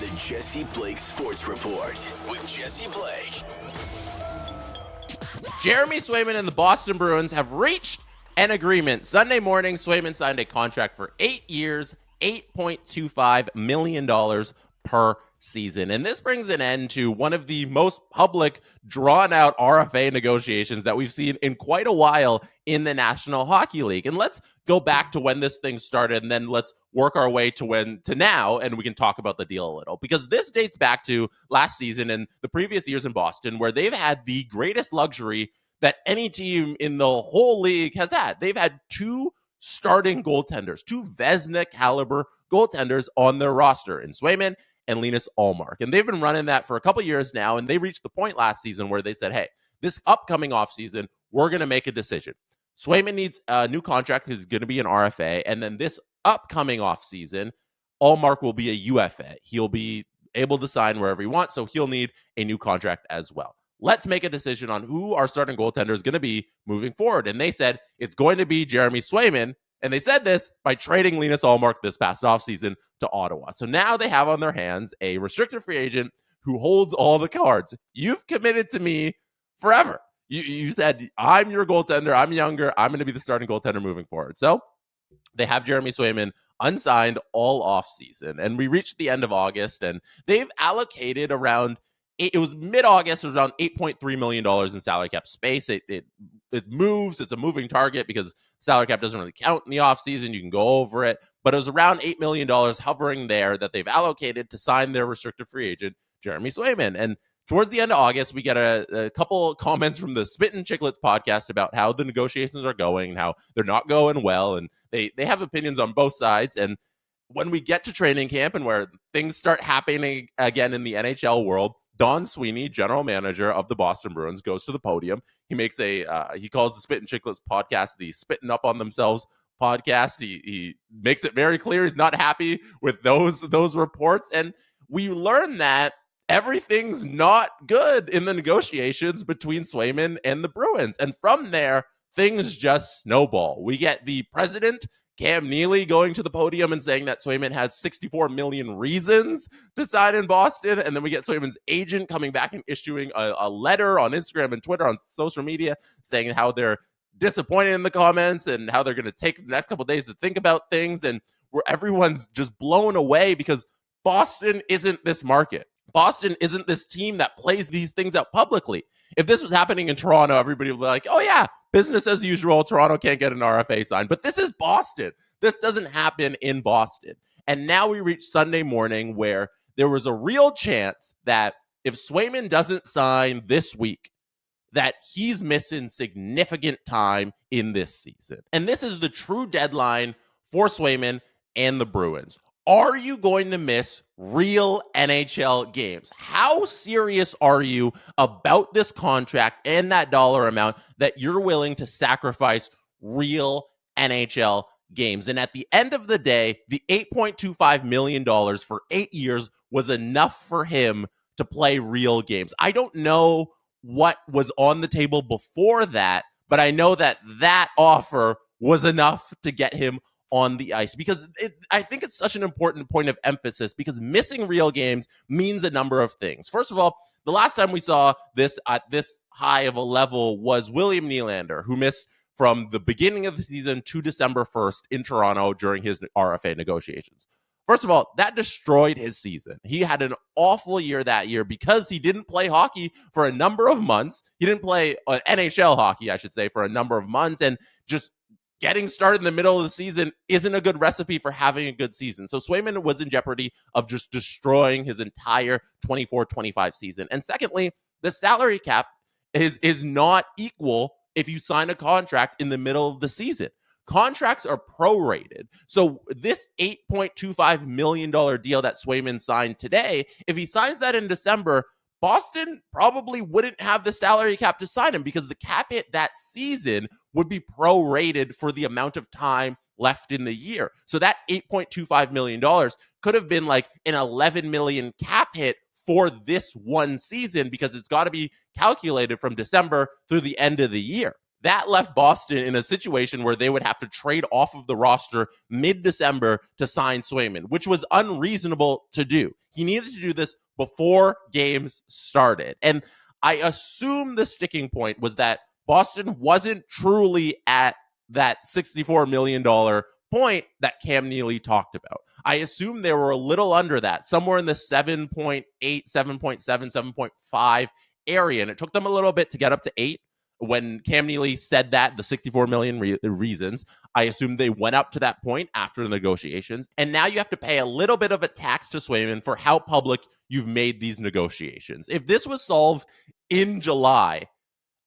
The Jesse Blake Sports Report with Jesse Blake. Jeremy Swayman and the Boston Bruins have reached an agreement. Sunday morning, Swayman signed a contract for 8 years, $8.25 million per season. And this brings an end to one of the most public, drawn-out RFA negotiations that we've seen in quite a while in the National Hockey League. And let's go back to when this thing started, and then let's work our way to now, and we can talk about the deal a little. Because this dates back to last season and the previous years in Boston, where they've had the greatest luxury that any team in the whole league has had. They've had two starting goaltenders, two Vezina caliber goaltenders on their roster in Swayman and Linus Ullmark. And they've been running that for a couple years now, and they reached the point last season where they said, hey, this upcoming offseason, we're going to make a decision. Swayman needs a new contract. He's going to be an RFA. And then this upcoming offseason, Ullmark will be a UFA. He'll be able to sign wherever he wants, so he'll need a new contract as well. Let's make a decision on who our starting goaltender is going to be moving forward. And they said it's going to be Jeremy Swayman. And they said this by trading Linus Ullmark this past offseason to Ottawa. So now they have on their hands a restricted free agent who holds all the cards. You've committed to me forever. You said, I'm your goaltender. I'm younger. I'm going to be the starting goaltender moving forward. So they have Jeremy Swayman unsigned all offseason. And we reached the end of August, and they've allocated around, it was mid-August, it was around $8.3 million in salary cap space. It moves. It's a moving target because salary cap doesn't really count in the offseason. You can go over it. But it was around $8 million hovering there that they've allocated to sign their restricted free agent, Jeremy Swayman. And towards the end of August, we get a couple comments from the Spittin' Chicklets podcast about how the negotiations are going and how they're not going well. And they have opinions on both sides. And when we get to training camp and where things start happening again in the NHL world, Don Sweeney, general manager of the Boston Bruins, goes to the podium. He makes he calls the Spittin' Chicklets podcast the Spittin' Up on Themselves podcast. He makes it very clear he's not happy with those reports. And we learn that everything's not good in the negotiations between Swayman and the Bruins. And from there, things just snowball. We get the president, Cam Neely, going to the podium and saying that Swayman has 64 million reasons to sign in Boston. And then we get Swayman's agent coming back and issuing a letter on Instagram and Twitter, on social media, saying how they're disappointed in the comments and how they're going to take the next couple of days to think about things. And where everyone's just blown away because Boston isn't this market. Boston isn't this team that plays these things out publicly. If this was happening in Toronto, everybody would be like, oh yeah, business as usual. Toronto can't get an RFA signed. But this is Boston. This doesn't happen in Boston. And now we reach Sunday morning where there was a real chance that if Swayman doesn't sign this week, that he's missing significant time in this season. And this is the true deadline for Swayman and the Bruins. Are you going to miss real NHL games? How serious are you about this contract and that dollar amount that you're willing to sacrifice real NHL games? And at the end of the day, the $8.25 million for 8 years was enough for him to play real games. I don't know what was on the table before that, but I know that that offer was enough to get him on the ice, because I think it's such an important point of emphasis, because missing real games means a number of things. First of all, the last time we saw this at this high of a level was William Nylander, who missed from the beginning of the season to December 1st in Toronto during his RFA negotiations. First of all, that destroyed his season. He had an awful year that year because he didn't play hockey for a number of months. He didn't play NHL hockey, I should say, for a number of months, and just getting started in the middle of the season isn't a good recipe for having a good season. So Swayman was in jeopardy of just destroying his entire 24-25 season. And secondly, the salary cap is not equal if you sign a contract in the middle of the season. Contracts are prorated. So this $8.25 million deal that Swayman signed today, if he signs that in December, Boston probably wouldn't have the salary cap to sign him, because the cap hit that season would be prorated for the amount of time left in the year. So that $8.25 million could have been like an $11 million cap hit for this one season, because it's got to be calculated from December through the end of the year. That left Boston in a situation where they would have to trade off of the roster mid-December to sign Swayman, which was unreasonable to do. He needed to do this before games started. And I assume the sticking point was that Boston wasn't truly at that $64 million point that Cam Neely talked about. I assume they were a little under that, somewhere in the 7.8, 7.7, 7.5 area. And it took them a little bit to get up to 8. When Cam Neely said that, the 64 million reasons, I assume they went up to that point after the negotiations. And now you have to pay a little bit of a tax to Swayman for how public you've made these negotiations. If this was solved in July,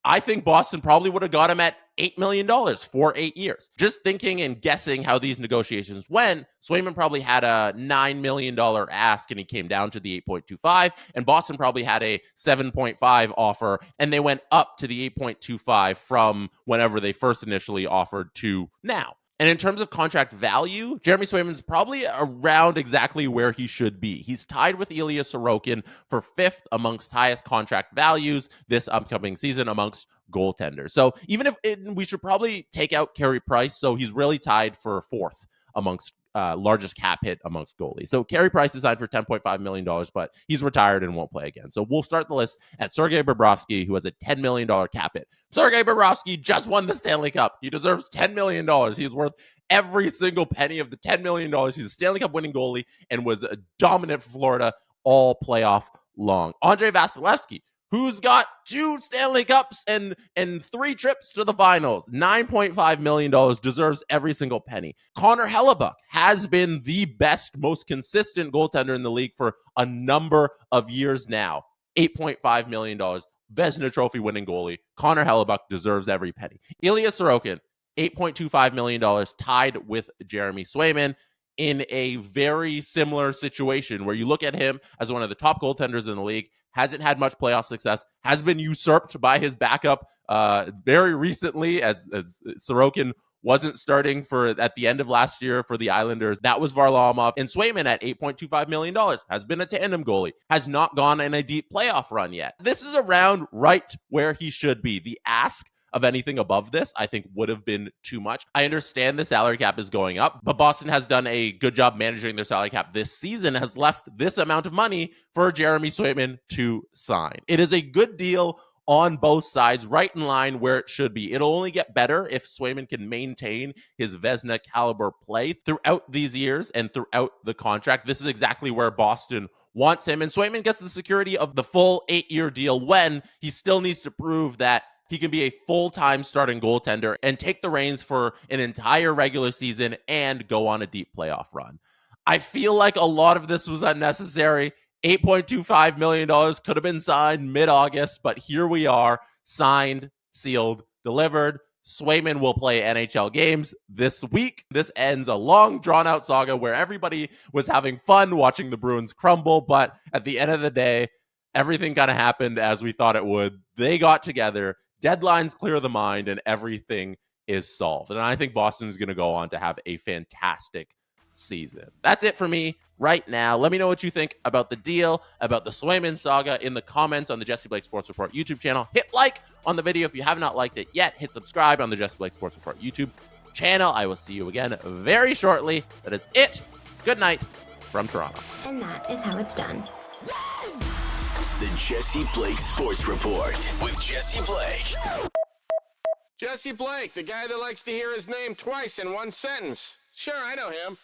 I think Boston probably would have got him at $8 million for 8 years. Just thinking and guessing how these negotiations went, Swayman probably had a $9 million ask and he came down to the 8.25, and Boston probably had a 7.5 offer and they went up to the 8.25 from whenever they first initially offered to now. And in terms of contract value, Jeremy Swayman's probably around exactly where he should be. He's tied with Ilya Sorokin for 5th amongst highest contract values this upcoming season amongst goaltenders. So even if we should probably take out Carey Price, so he's really tied for 4th amongst largest cap hit amongst goalies. So Carey Price is signed for $10.5 million, but he's retired and won't play again. So we'll start the list at Sergei Bobrovsky, who has a $10 million cap hit. Sergei Bobrovsky just won the Stanley Cup. He deserves $10 million. He's worth every single penny of the $10 million. He's a Stanley Cup winning goalie and was dominant for Florida all playoff long. Andrei Vasilevsky, who's got 2 Stanley Cups and 3 trips to the finals. $9.5 million, deserves every single penny. Connor Hellebuck has been the best, most consistent goaltender in the league for a number of years now. $8.5 million. Vezina Trophy winning goalie. Connor Hellebuck deserves every penny. Ilya Sorokin, $8.25 million, tied with Jeremy Swayman in a very similar situation where you look at him as one of the top goaltenders in the league, hasn't had much playoff success, has been usurped by his backup very recently as Sorokin wasn't starting at the end of last year for the Islanders. That was Varlamov. And Swayman at $8.25 million has been a tandem goalie, has not gone in a deep playoff run yet. This is around right where he should be. The ask of anything above this, I think, would have been too much. I understand the salary cap is going up, but Boston has done a good job managing their salary cap this season, has left this amount of money for Jeremy Swayman to sign. It is a good deal on both sides, right in line where it should be. It'll only get better if Swayman can maintain his Vezina caliber play throughout these years and throughout the contract. This is exactly where Boston wants him, and Swayman gets the security of the full 8-year deal when he still needs to prove that he can be a full-time starting goaltender and take the reins for an entire regular season and go on a deep playoff run. I feel like a lot of this was unnecessary. $8.25 million could have been signed mid-August, but here we are, signed, sealed, delivered. Swayman will play NHL games this week. This ends a long, drawn-out saga where everybody was having fun watching the Bruins crumble, but at the end of the day, everything kind of happened as we thought it would. They got together. Deadlines clear the mind, and everything is solved. And I think Boston is going to go on to have a fantastic season. That's it for me right now. Let me know what you think about the deal, about the Swayman Saga in the comments on the Jesse Blake Sports Report YouTube channel. Hit like on the video if you have not liked it yet. Hit subscribe on the Jesse Blake Sports Report YouTube channel. I will see you again very shortly. That is it. Good night from Toronto. And that is how it's done. The Jesse Blake Sports Report with Jesse Blake. Jesse Blake, the guy that likes to hear his name twice in one sentence. Sure, I know him.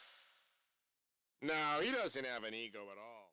No, he doesn't have an ego at all.